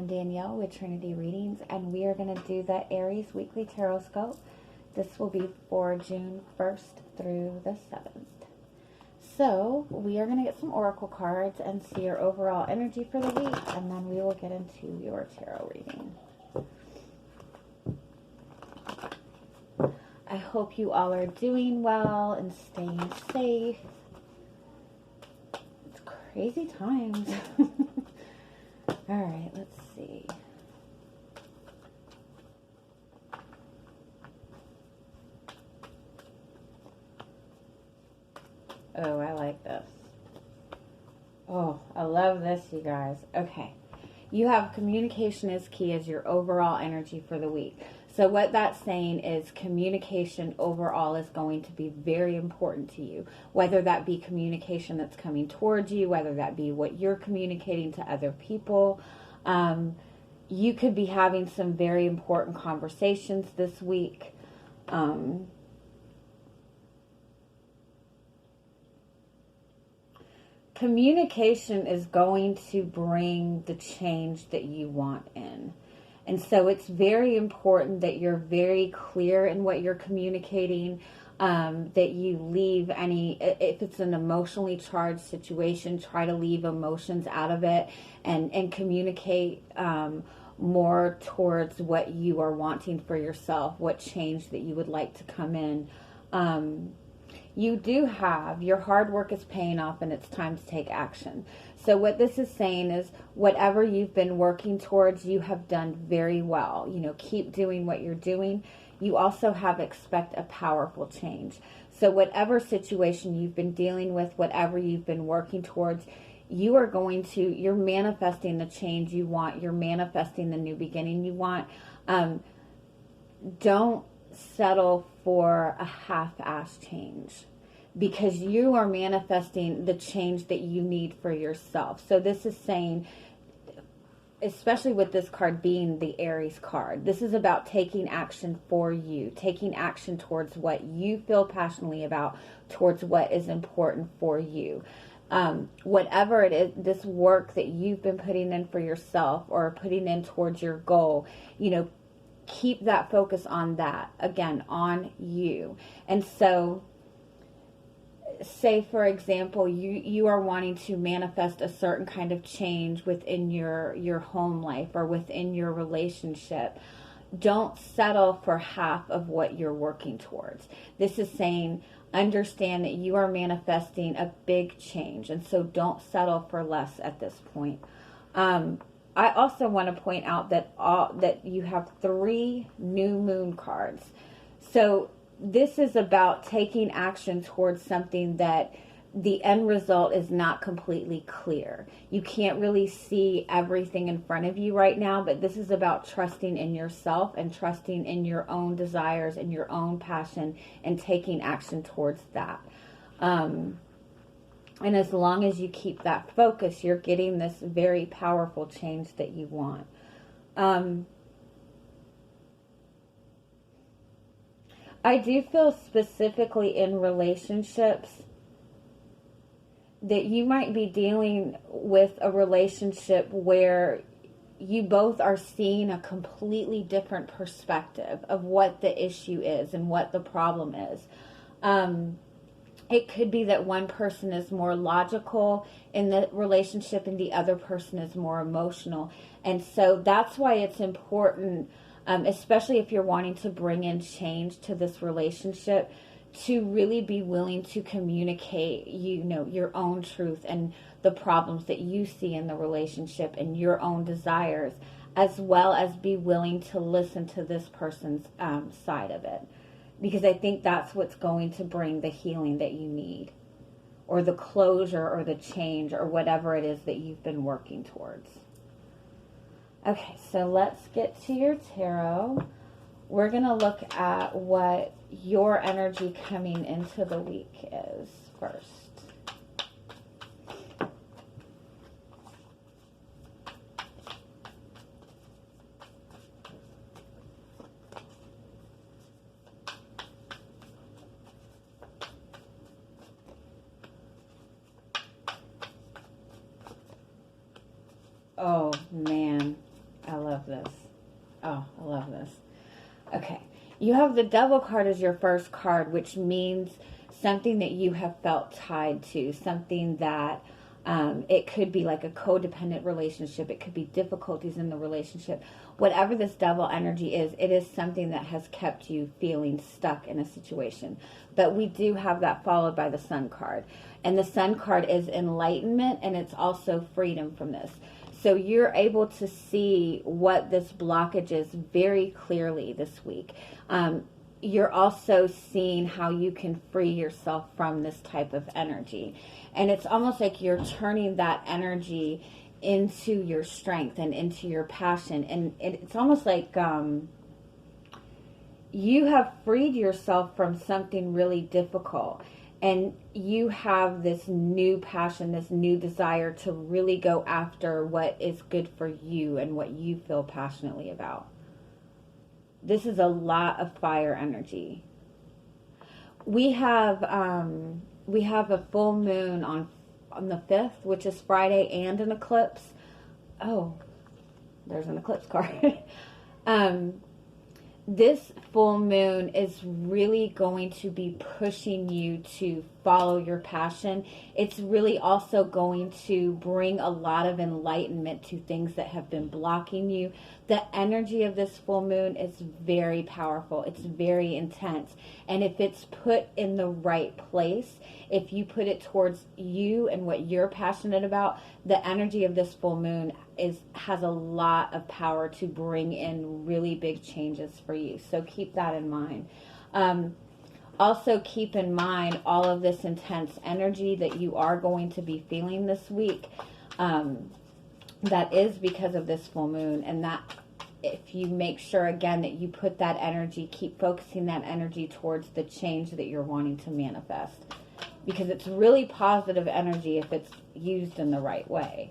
I'm Danielle with Trinity Readings, and we are going to do the Aries Weekly Tarotscope. This will be for June 1st through the 7th. So, we are going to get some oracle cards and see your overall energy for the week, and then we will get into your tarot reading. I hope you all are doing well and staying safe. It's crazy times. All right, let's see. Oh, I like this. Oh, I love this, you guys. Okay. You have communication is key as your overall energy for the week. So what that's saying is communication overall is going to be very important to you. Whether that be communication that's coming towards you, whether that be what you're communicating to other people. You could be having some very important conversations this week. Communication is going to bring the change that you want in. And so it's very important that you're very clear in what you're communicating, that you leave any, if it's an emotionally charged situation, try to leave emotions out of it and communicate more towards what you are wanting for yourself, what change that you would like to come in. You do have, your hard work is paying off and it's time to take action. So what this is saying is whatever you've been working towards, you have done very well. You know, keep doing what you're doing. You also have expect a powerful change. So whatever situation you've been dealing with, whatever you've been working towards, you are going to, you're manifesting the change you want. You're manifesting the new beginning you want. Don't settle for a half-ass change, because you are manifesting the change that you need for yourself. So this is saying, especially with this card being the Aries card, this is about taking action for you, taking action towards what you feel passionately about, towards what is important for you. Whatever it is, this work that you've been putting in for yourself or putting in towards your goal, you know, keep that focus on that, again, on you. And so, say for example, you are wanting to manifest a certain kind of change within your home life or within your relationship. Don't settle for half of what you're working towards. This is saying, understand that you are manifesting a big change, and so don't settle for less at this point. I also want to point out that you have 3 new moon cards. So this is about taking action towards something that the end result is not completely clear. You can't really see everything in front of you right now, but this is about trusting in yourself and trusting in your own desires and your own passion and taking action towards that. And as long as you keep that focus, you're getting this very powerful change that you want. I do feel specifically in relationships that you might be dealing with a relationship where you both are seeing a completely different perspective of what the issue is and what the problem is. It could be that one person is more logical in the relationship and the other person is more emotional. And so that's why it's important, especially if you're wanting to bring in change to this relationship, to really be willing to communicate, you know, your own truth and the problems that you see in the relationship and your own desires, as well as be willing to listen to this person's side of it. Because I think that's what's going to bring the healing that you need, or the closure or the change or whatever it is that you've been working towards. Okay, so let's get to your tarot. We're going to look at what your energy coming into the week is first. Oh, man. love this. Oh, I love this. Okay. You have the Devil card as your first card, which means something that you have felt tied to, something that it could be like a codependent relationship. It could be difficulties in the relationship. Whatever this Devil energy is, it is something that has kept you feeling stuck in a situation. But we do have that followed by the Sun card. And the Sun card is enlightenment, and it's also freedom from this. So you're able to see what this blockage is very clearly this week. You're also seeing how you can free yourself from this type of energy. And it's almost like you're turning that energy into your strength and into your passion. And it's almost like you have freed yourself from something really difficult. And you have this new passion, this new desire to really go after what is good for you and what you feel passionately about. This is a lot of fire energy. We have a full moon on the 5th, which is Friday, and an eclipse. Oh, there's an eclipse card. This full moon is really going to be pushing you to follow your passion. It's really also going to bring a lot of enlightenment to things that have been blocking you. The energy of this full moon is very powerful. It's very intense. And if it's put in the right place, if you put it towards you and what you're passionate about, the energy of this full moon has a lot of power to bring in really big changes for you. So keep that in mind. Also keep in mind all of this intense energy that you are going to be feeling this week. That is because of this full moon, and that if you make sure again that you put that energy, keep focusing that energy towards the change that you're wanting to manifest, because it's really positive energy if it's used in the right way.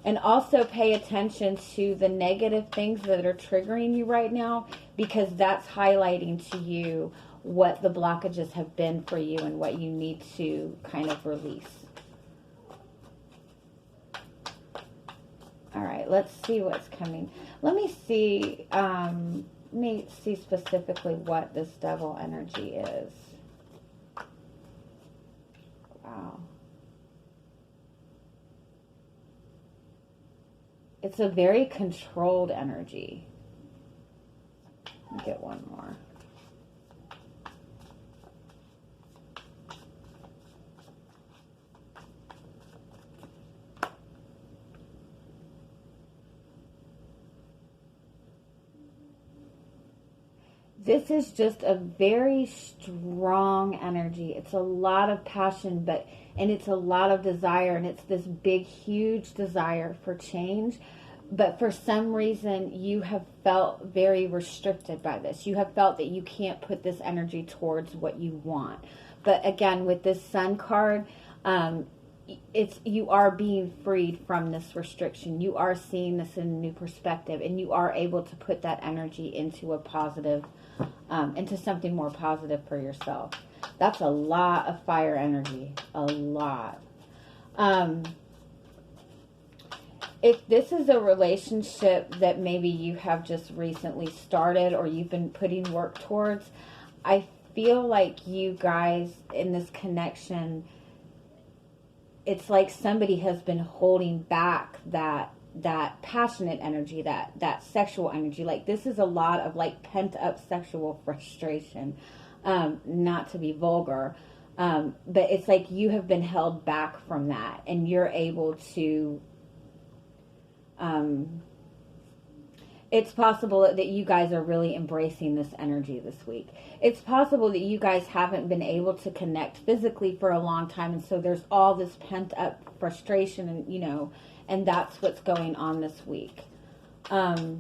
And also pay attention to the negative things that are triggering you right now, because that's highlighting to you what the blockages have been for you and what you need to kind of release. All right, let's see what's coming. Let me see specifically what this Devil energy is. Wow. It's a very controlled energy. Let me get one more. This is just a very strong energy. It's a lot of passion, and it's a lot of desire, and it's this big, huge desire for change. But for some reason, you have felt very restricted by this. You have felt that you can't put this energy towards what you want. But again, with this Sun card, you are being freed from this restriction. You are seeing this in a new perspective, and you are able to put that energy into a positive, into something more positive for yourself. That's a lot of fire energy, a lot. If this is a relationship that maybe you have just recently started or you've been putting work towards, I feel like you guys in this connection, it's like somebody has been holding back that passionate energy, that sexual energy. Like this is a lot of like pent up sexual frustration, not to be vulgar, but it's like you have been held back from that, and you're able to, it's possible that you guys are really embracing this energy this week. It's possible that you guys haven't been able to connect physically for a long time, and so there's all this pent up frustration, and and that's what's going on this week. I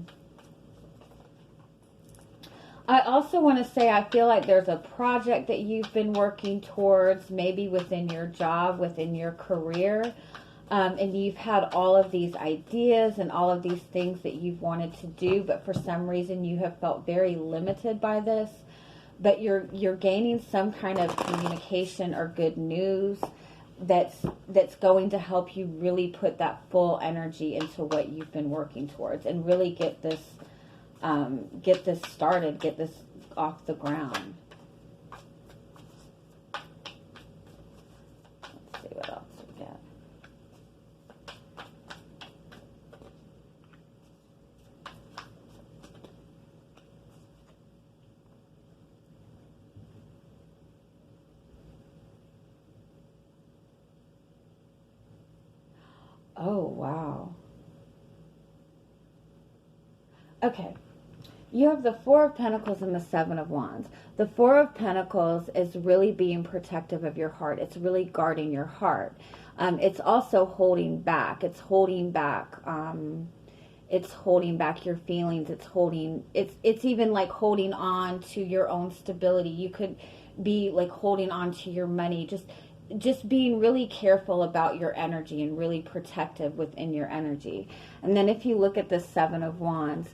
also want to say I feel like there's a project that you've been working towards, maybe within your job, within your career. And you've had all of these ideas and all of these things that you've wanted to do, but for some reason you have felt very limited by this. But you're gaining some kind of communication or good news that's going to help you really put that full energy into what you've been working towards, and really get this started, get this off the ground. Let's see what else we get. Oh, wow. Okay. You have the Four of Pentacles and the Seven of Wands. The Four of Pentacles is really being protective of your heart. It's really guarding your heart. It's also holding back. It's holding back. It's holding back your feelings. It's even like holding on to your own stability. You could be like holding on to your money. Just being really careful about your energy and really protective within your energy. And then if you look at the Seven of Wands,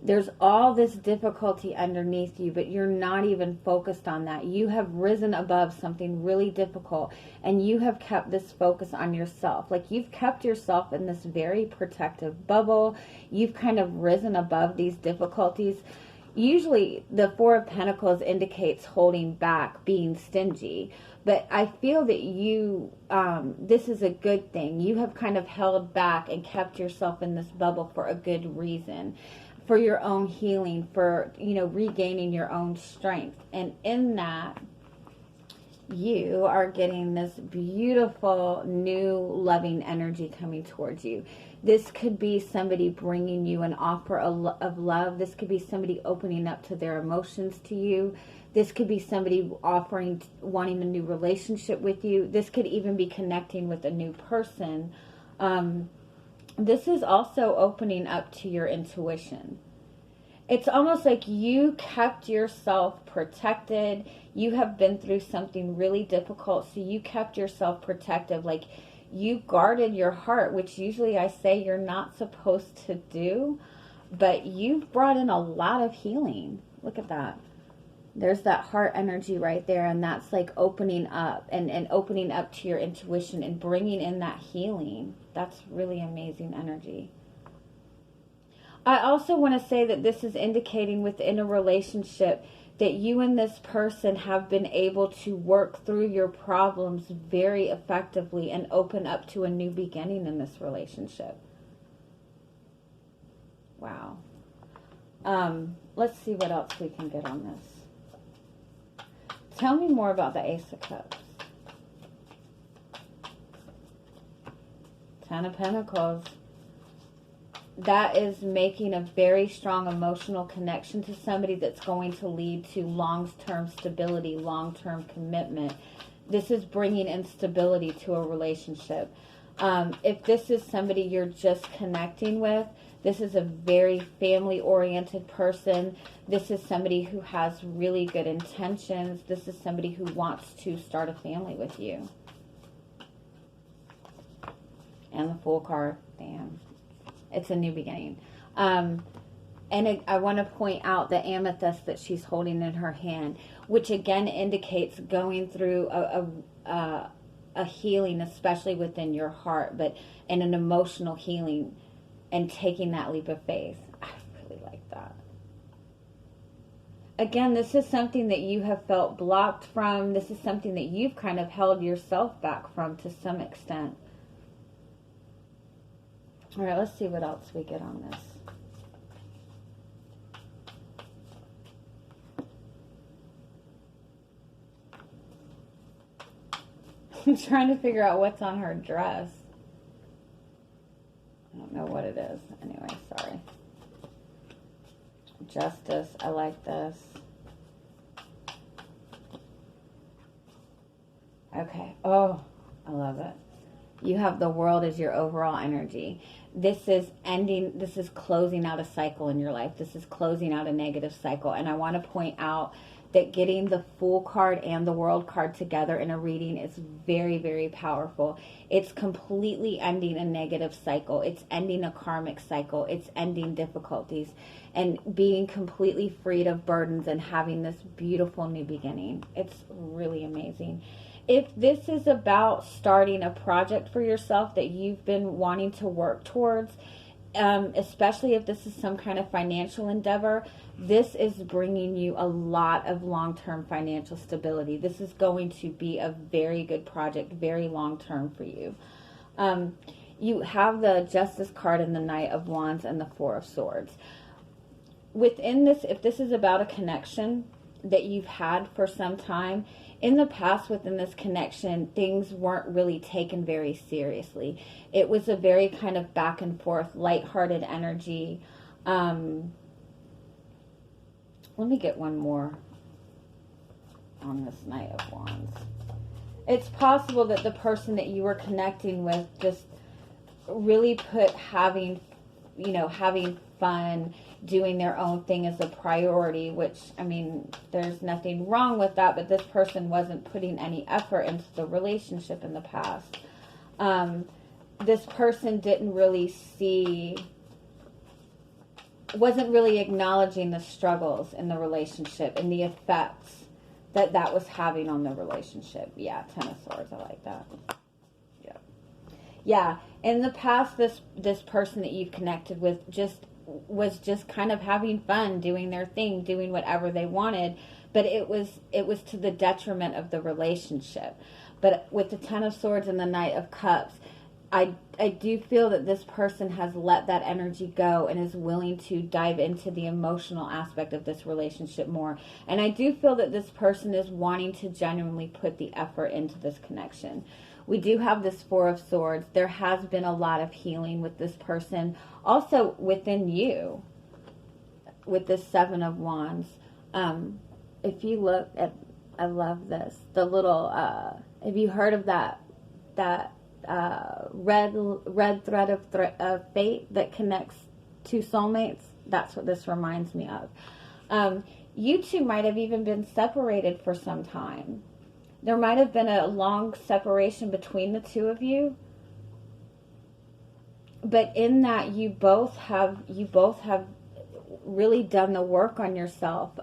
there's all this difficulty underneath you, but you're not even focused on that. You have risen above something really difficult, and you have kept this focus on yourself. Like, you've kept yourself in this very protective bubble. You've kind of risen above these difficulties. Usually the Four of Pentacles indicates holding back, being stingy. But I feel that you, this is a good thing. You have kind of held back and kept yourself in this bubble for a good reason. For your own healing, for, regaining your own strength. And in that, you are getting this beautiful, new, loving energy coming towards you. This could be somebody bringing you an offer of love. This could be somebody opening up to their emotions to you. This could be somebody wanting a new relationship with you. This could even be connecting with a new person. This is also opening up to your intuition. It's almost like you kept yourself protected. You have been through something really difficult, so you kept yourself protective. Like, you guarded your heart, which usually I say you're not supposed to do, but you've brought in a lot of healing. Look at that. There's that heart energy right there, and that's like opening up and opening up to your intuition and bringing in that healing. That's really amazing energy. I also want to say that this is indicating within a relationship that you and this person have been able to work through your problems very effectively and open up to a new beginning in this relationship. Wow. Let's see what else we can get on this. Tell me more about the Ace of Cups. Ten of Pentacles. That is making a very strong emotional connection to somebody that's going to lead to long-term stability, long-term commitment. This is bringing in stability to a relationship. If this is somebody you're just connecting with, this is a very family-oriented person. This is somebody who has really good intentions. This is somebody who wants to start a family with you. And the Fool card. Damn. It's a new beginning. And I want to point out the amethyst that she's holding in her hand, which again indicates going through a healing, especially within your heart, but in an emotional healing and taking that leap of faith. I really like that. Again, this is something that you have felt blocked from. This is something that you've kind of held yourself back from to some extent. All right, let's see what else we get on this. I'm trying to figure out what's on her dress. I don't know what it is. Anyway, sorry. Justice. I like this. Okay. Oh, I love it. You have the World as your overall energy. This is ending, this is closing out a cycle in your life. This is closing out a negative cycle. And I want to point out that getting the Fool card and the World card together in a reading is very, very powerful. It's completely ending a negative cycle. It's ending a karmic cycle. It's ending difficulties and being completely freed of burdens and having this beautiful new beginning. It's really amazing. If this is about starting a project for yourself that you've been wanting to work towards, especially if this is some kind of financial endeavor, this is bringing you a lot of long-term financial stability. This is going to be a very good project, very long-term for you. You have the Justice card and the Knight of Wands and the Four of Swords. Within this, if this is about a connection that you've had for some time, in the past within this connection, things weren't really taken very seriously. It was a very kind of back and forth, lighthearted energy. Let me get one more on this Knight of Wands. It's possible that the person that you were connecting with just really put having fun, doing their own thing as a priority, which, I mean, there's nothing wrong with that, but this person wasn't putting any effort into the relationship in the past. This person wasn't really acknowledging the struggles in the relationship and the effects that was having on the relationship. Yeah, Ten of Swords, I like that. Yeah, in the past, this person that you've connected with was just kind of having fun, doing their thing, doing whatever they wanted, but it was to the detriment of the relationship. But with the Ten of Swords and the Knight of Cups, I do feel that this person has let that energy go and is willing to dive into the emotional aspect of this relationship more. And I do feel that this person is wanting to genuinely put the effort into this connection. We do have this Four of Swords. There has been a lot of healing with this person. Also within you, with this Seven of Wands. If you look at, I love this, the little, have you heard of that red thread of fate that connects two soulmates? That's what this reminds me of. You two might have even been separated for some time. There might have been a long separation between the two of you. But in that, you both have really done the work on yourself.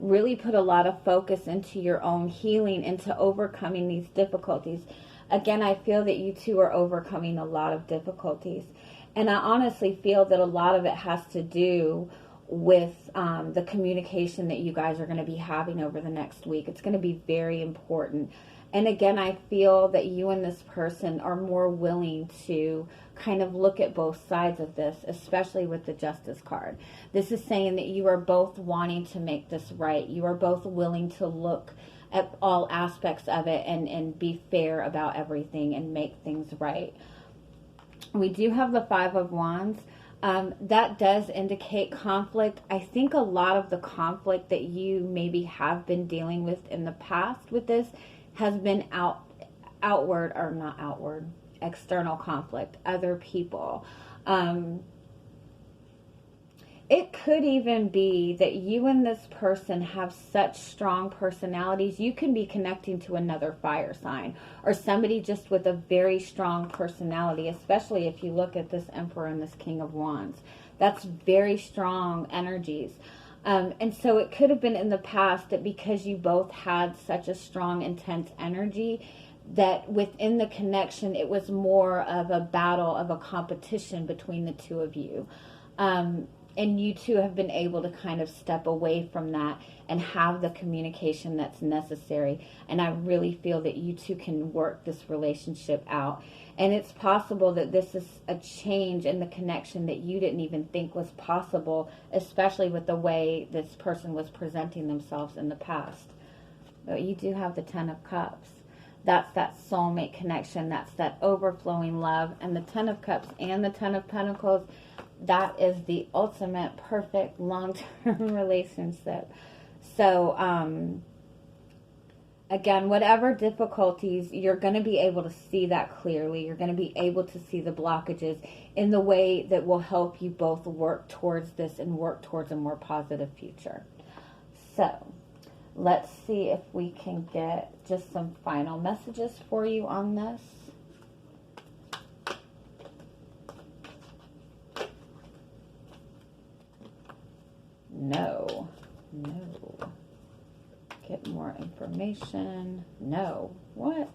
Really put a lot of focus into your own healing, into overcoming these difficulties. Again, I feel that you two are overcoming a lot of difficulties. And I honestly feel that a lot of it has to do with the communication that you guys are going to be having over the next week. It's going to be very important. And again, I feel that you and this person are more willing to kind of look at both sides of this, especially with the Justice card. This is saying that you are both wanting to make this right. You are both willing to look at all aspects of it and be fair about everything and make things right. We do have the Five of Wands. That does indicate conflict. I think a lot of the conflict that you maybe have been dealing with in the past with this has been external conflict, other people. It could even be that you and this person have such strong personalities. You can be connecting to another fire sign or somebody just with a very strong personality, especially if you look at this Emperor and this King of Wands. That's very strong energies. And so it could have been in the past that because you both had such a strong, intense energy, that within the connection, it was more of a battle, of a competition between the two of you. And you two have been able to kind of step away from that and have the communication that's necessary. And I really feel that you two can work this relationship out. And it's possible that this is a change in the connection that you didn't even think was possible, especially with the way this person was presenting themselves in the past. But you do have the Ten of Cups. That's that soulmate connection. That's that overflowing love. And the Ten of Cups and the Ten of Pentacles, that is the ultimate perfect long-term relationship. So, again, whatever difficulties, you're going to be able to see that clearly. You're going to be able to see the blockages in the way that will help you both work towards this and work towards a more positive future. So, let's see if we can get just some final messages for you on this. No. Get more information. No. What?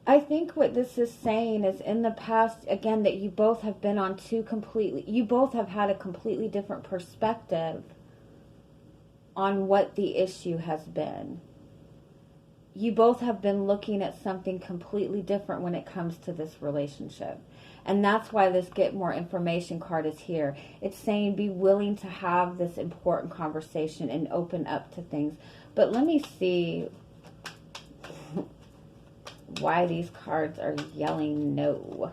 I think what this is saying is in the past, again, that you both have been on you both have had a completely different perspective on what the issue has been. You both have been looking at something completely different when it comes to this relationship. And that's why this get more information card is here. It's saying be willing to have this important conversation and open up to things. But let me see why these cards are yelling no.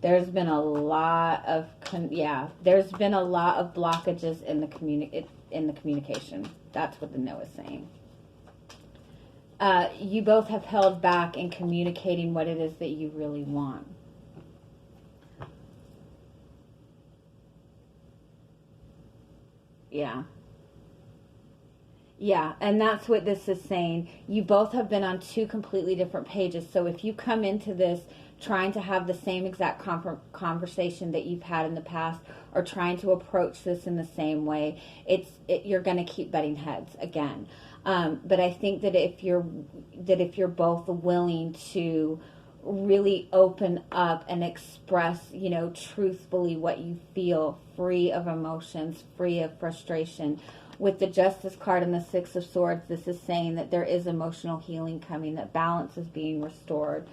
There's been a lot of there's been a lot of blockages in the communication. That's what the no is saying. You both have held back in communicating what it is that you really want. Yeah. Yeah, and that's what this is saying. You both have been on two completely different pages. So if you come into this trying to have the same exact conversation that you've had in the past, or trying to approach this in the same way, you're going to keep butting heads again. But I think that if you're both willing to really open up and express, truthfully what you feel, free of emotions, free of frustration. With the Justice card and the Six of Swords, this is saying that there is emotional healing coming, that balance is being restored.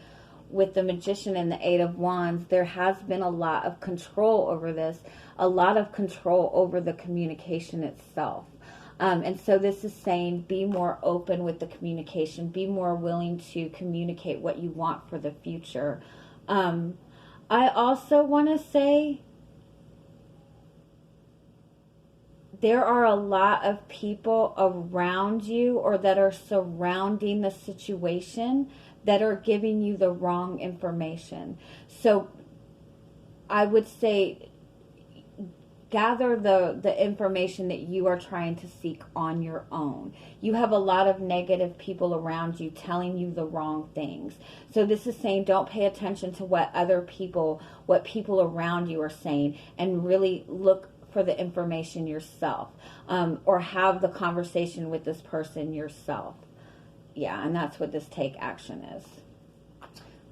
With the Magician and the Eight of Wands, there has been a lot of control over this, a lot of control over the communication itself. And so this is saying be more open with the communication, be more willing to communicate what you want for the future. I also want to say there are a lot of people around you or that are surrounding the situation that are giving you the wrong information. So I would say gather the information that you are trying to seek on your own. You have a lot of negative people around you telling you the wrong things. So this is saying don't pay attention to what people around you are saying, and really look for the information yourself, or have the conversation with this person yourself. Yeah, and that's what this take action is.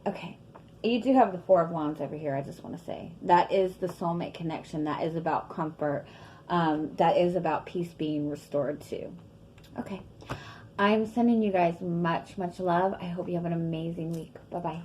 Okay. You do have the Four of Wands over here, I just want to say. That is the soulmate connection. That is about comfort. That is about peace being restored too. Okay. I'm sending you guys much, much love. I hope you have an amazing week. Bye-bye.